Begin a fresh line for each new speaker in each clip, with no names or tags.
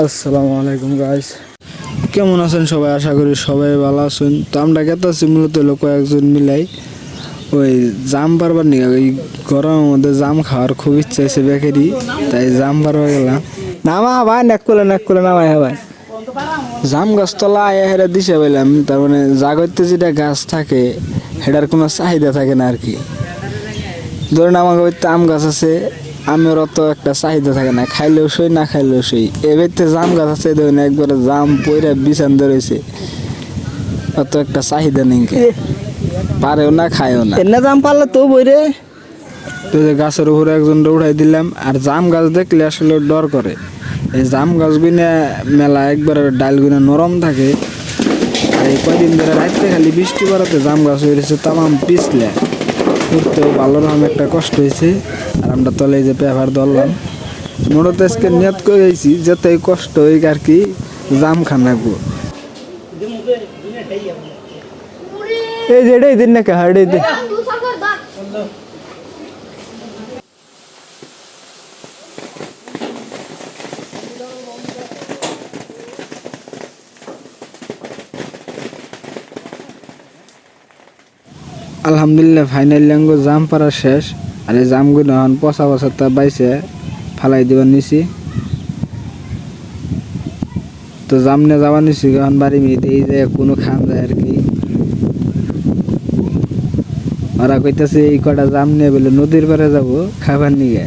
আসসালামু আলাইকুম গাইস, কেমন আছেন সবাই? আশা করি সবাই ভালো আছেন। তো আমরা গেতেছি মূলত লোক একজন মিলাই ওই জাম পারবার নিয়ে, ওই গরমের মধ্যে জাম খাওয়ার খুব ইচ্ছা হয়েছে বেকারি, তাই জাম পারবার গেলাম।
নামা ভাই নাক করে নামাই ভাই।
জাম গাছ তলা আয়া হেরা দিছে পাইলাম, তার মানে জাগরতে যেটা গাছ থাকে সেটার কোনো চাহিদা থাকে না আর কি। ধরেন আমার বাড়িতে আম গাছ আছে, আমের অত একটা চাহিদা থাকে না, খাইলেও সই না খাইলেও সই। এবারতে জাম গাছ আছে, ধরেন একবারে জাম পইরা বিছান ধরেছে, অত একটা চাহিদা নেই, পারেও না খায়ও না।
এনে জাম পারলে তো বইরে
তো যে গাছের উপরে একজন উঠাই দিলাম। আর জাম গাছ দেখলে আসলে ডর করে। এই জাম গাছগুলো মেলা একবারে ডালগুলো নরম থাকে। এই কয়দিন ধরে রাত্রে খালি বৃষ্টি পড়াতে জাম গাছ হয়ে গেছে তামাম পিছলে, উঠতেও ভালো রকম একটা কষ্ট হয়েছে। আর আমরা তলে যে পেপার ধরলাম, মোড়তে আজকে নিয়ত করে গেছি যাতে কষ্ট হই আর কি জাম খান রাখবো।
এই যে এটাই দিন নাকি হাড়ে দিন।
আলহামদুলিল্লাহ ফাইনালি আঙ্গো জাম পাড়া শেষ। আর এই জামগুলো এখন পচা পচা বাইছে ফালাই দিবার নিছি। তো জাম নিয়ে যাবার নিছি এখন বাড়ি মেয়েতে, এই যে কোনো খান যায় আর কি। ওরা কইতাছে এই কটা জাম নিয়ে বলে নদীর পাড়ে যাবো খাবার নিয়ে।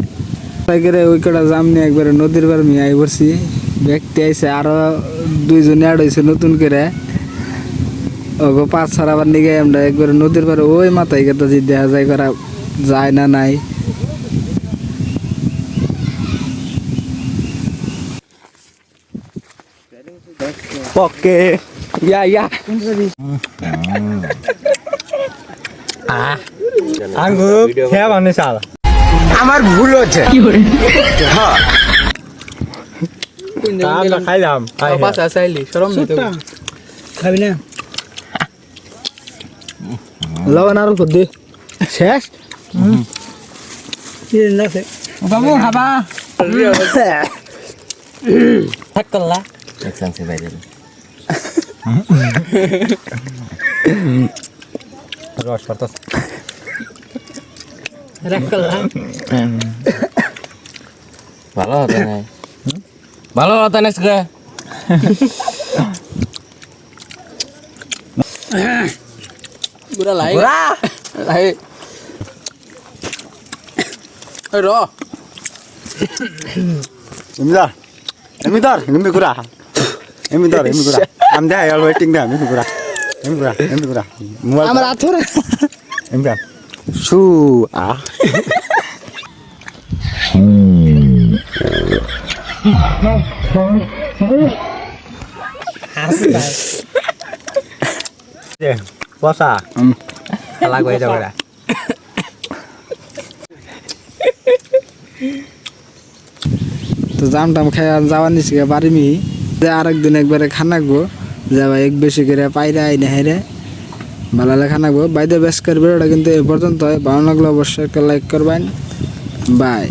ওই কটা জাম নিয়ে একবারে নদীর পাড়ে নিয়ে আই পড়ছি। ব্যক্তি আইসে আরো দুইজনে অ্যাড হয়েছে নতুন করে, ওগো পাঁচ ছাড়াবার নিগে আমরা একবারে নদীর পাড়ে ওই মাথায় গেতাছি, দেখা যায় করা যায় না নাই।
পকে ইয়া আঙ্গু খেয়া বানে সাল আমার ভুল হচ্ছে। হ্যাঁ আমরা খাইলাম পাঁচা চাইলি শরম নেই তো খাবি না। লবণ আর দে শেষ বাবু খাবা থাক করলা একসাথে বাইরে রস করতেছ রাখ করলা
ভালো হতো না, ভালো হতো না আজকে।
পুরা লাই লাই র
Emitar, ini kurang. Emitar. Amda ya waiting dah, ini kurang.
আমার আথরে
Emitar. Puasa. Lagu aja udah.
তো জাম টাম খাই যাওয়ার নিচে বাড়ি মিহি যে আরেকদিন একবারে খানাকবো, যাবা এক বেশি করে পাইরে আইনে হেরে ভালো খানাকবো। বাইরে বেশ করে ভিডিওটা কিন্তু এ পর্যন্ত। ভালো লাগলে অবশ্যই একটা লাইক করবেন। বাই।